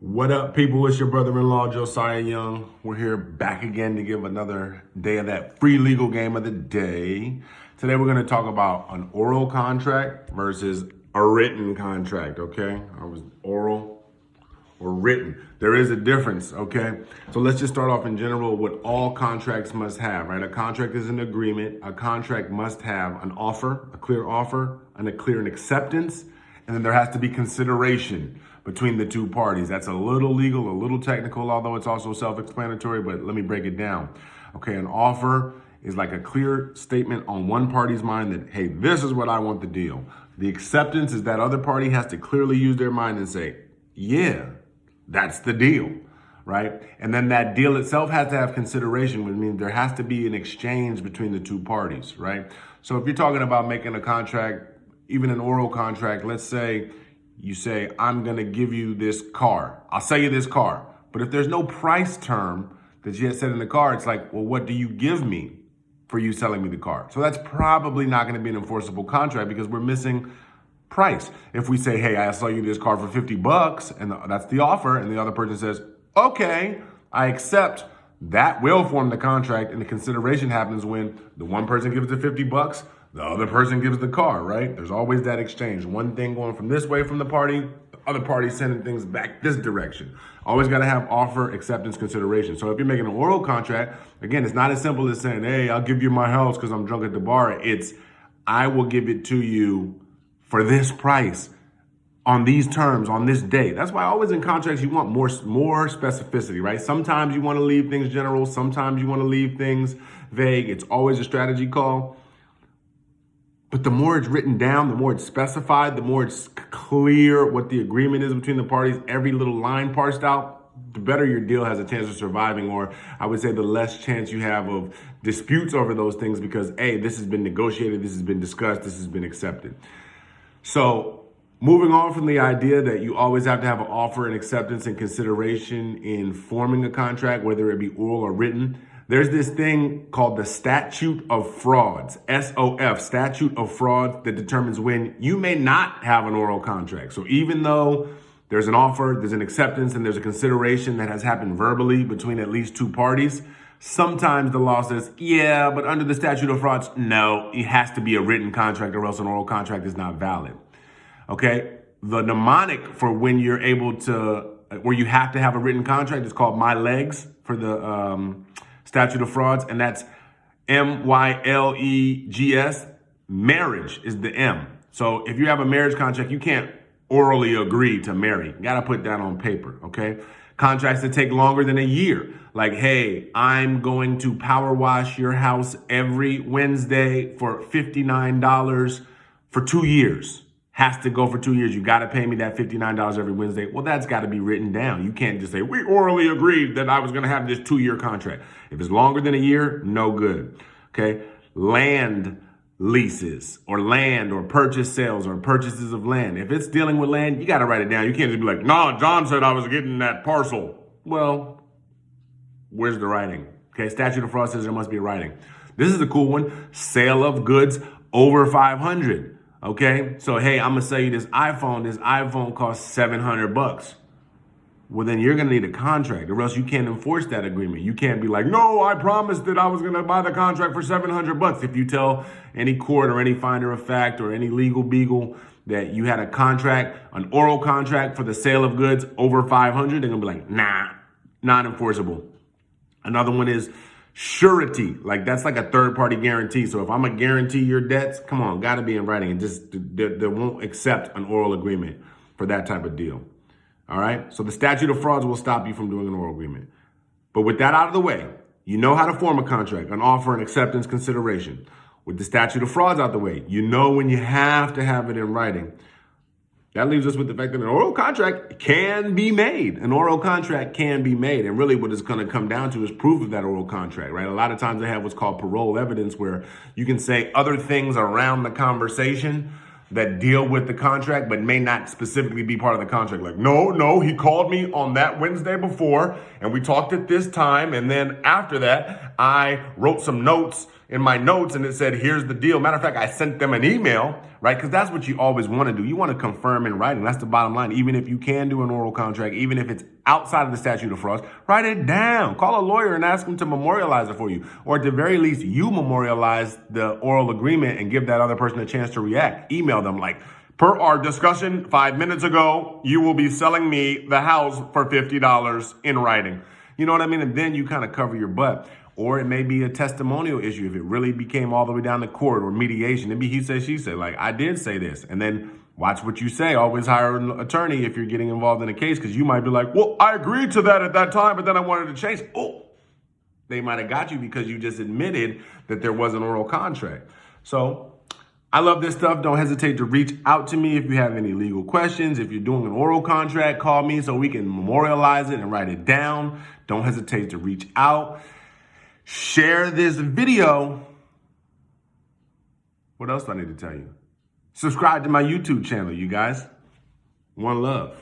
What up, people? It's your brother-in-law, Josiah Young. We're here back again to give another day of that free legal game of the day. Today, we're going to talk about an oral contract versus a written contract, okay? I was oral or written. There is a difference, okay? So let's just start off in general what all contracts must have, right? A contract is an agreement. A contract must have an offer, a clear offer, and a clear acceptance. And then there has to be consideration between the two parties. That's a little legal, a little technical, although it's also self-explanatory, but let me break it down. Okay, an offer is like a clear statement on one party's mind that, hey, this is what I want the deal. The acceptance is that other party has to clearly use their mind and say, yeah, that's the deal, right? And then that deal itself has to have consideration, which means there has to be an exchange between the two parties, right? So if you're talking about making a contract, even an oral contract, let's say you say, I'm going to give you this car. I'll sell you this car. But if there's no price term that you had set in the car, it's like, well, what do you give me for you selling me the car? So that's probably not going to be an enforceable contract because we're missing price. If we say, hey, I'll sell you this car for $50 and that's the offer, and the other person says, okay, I accept, that will form the contract, and the consideration happens when the one person gives the $50, the other person gives the car, right? There's always that exchange. One thing going from this way from the party, the other party sending things back this direction. Always got to have offer, acceptance, consideration. So if you're making an oral contract, again, it's not as simple as saying, hey, I'll give you my house because I'm drunk at the bar. It's, I will give it to you for this price on these terms, on this day. That's why always in contracts, you want more specificity, right? Sometimes you want to leave things general. Sometimes you want to leave things vague. It's always a strategy call. But the more it's written down, the more it's specified, the more it's clear what the agreement is between the parties, every little line parsed out, the better your deal has a chance of surviving, or I would say the less chance you have of disputes over those things because, A, this has been negotiated, this has been discussed, this has been accepted. So moving on from the idea that you always have to have an offer and acceptance and consideration in forming a contract, whether it be oral or written, there's this thing called the statute of frauds, SOF, statute of frauds, that determines when you may not have an oral contract. So even though there's an offer, there's an acceptance, and there's a consideration that has happened verbally between at least two parties, sometimes the law says, yeah, but under the statute of frauds, no, it has to be a written contract or else an oral contract is not valid. Okay, the mnemonic for when you're able to, where you have to have a written contract is called my legs for the statute of frauds, and that's MYLEGS. Marriage is the M. So if you have a marriage contract, you can't orally agree to marry. You got to put that on paper, okay? Contracts that take longer than a year, like, hey, I'm going to power wash your house every Wednesday for $59 for 2 years. Has to go for 2 years. You got to pay me that $59 every Wednesday. Well, that's got to be written down. You can't just say, we orally agreed that I was going to have this 2-year contract. If it's longer than a year, no good. Okay. Land leases or land or purchase sales or purchases of land. If it's dealing with land, you got to write it down. You can't just be like, no, John said I was getting that parcel. Well, where's the writing? Okay. Statute of frauds says there must be writing. This is a cool one. Sale of goods over 500. Okay, so hey, I'm gonna sell you this iPhone. This iPhone costs $700. Well, then you're gonna need a contract, or else you can't enforce that agreement. You can't be like, no, I promised that I was gonna buy the contract for $700. If you tell any court or any finder of fact or any legal beagle that you had a contract, an oral contract for the sale of goods over 500, they're gonna be like, nah, not enforceable. Another one is surety, like that's like a third-party guarantee. So if I'm gonna guarantee your debts, come on, got to be in writing, and just they won't accept an oral agreement for that type of deal. All right. So the statute of frauds will stop you from doing an oral agreement. But with that out of the way, you know how to form a contract, an offer, an acceptance, consideration. With the statute of frauds out the way, you know when you have to have it in writing. That leaves us with the fact that an oral contract can be made. An oral contract can be made. And really what it's going to come down to is proof of that oral contract, right? A lot of times they have what's called parole evidence, where you can say other things around the conversation that deal with the contract, but may not specifically be part of the contract. Like, no, he called me on that Wednesday before, and we talked at this time. And then after that, I wrote some notes in my notes and it said, here's the deal. Matter of fact, I sent them an email, right? Because that's what you always want to do. You want to confirm in writing. That's the bottom line. Even if you can do an oral contract, even if it's outside of the statute of frauds, write it down. Call a lawyer and ask them to memorialize it for you. Or at the very least, you memorialize the oral agreement and give that other person a chance to react. Email them like, per our discussion 5 minutes ago, you will be selling me the house for $50 in writing. You know what I mean? And then you kind of cover your butt. Or it may be a testimonial issue if it really became all the way down to court or mediation. Maybe he said, she said, like, I did say this. And then watch what you say. Always hire an attorney if you're getting involved in a case, because you might be like, well, I agreed to that at that time, but then I wanted to change. Oh, they might have got you because you just admitted that there was an oral contract. So I love this stuff. Don't hesitate to reach out to me if you have any legal questions. If you're doing an oral contract, call me so we can memorialize it and write it down. Don't hesitate to reach out. Share this video. What else do I need to tell you? Subscribe to my YouTube channel, you guys. One love.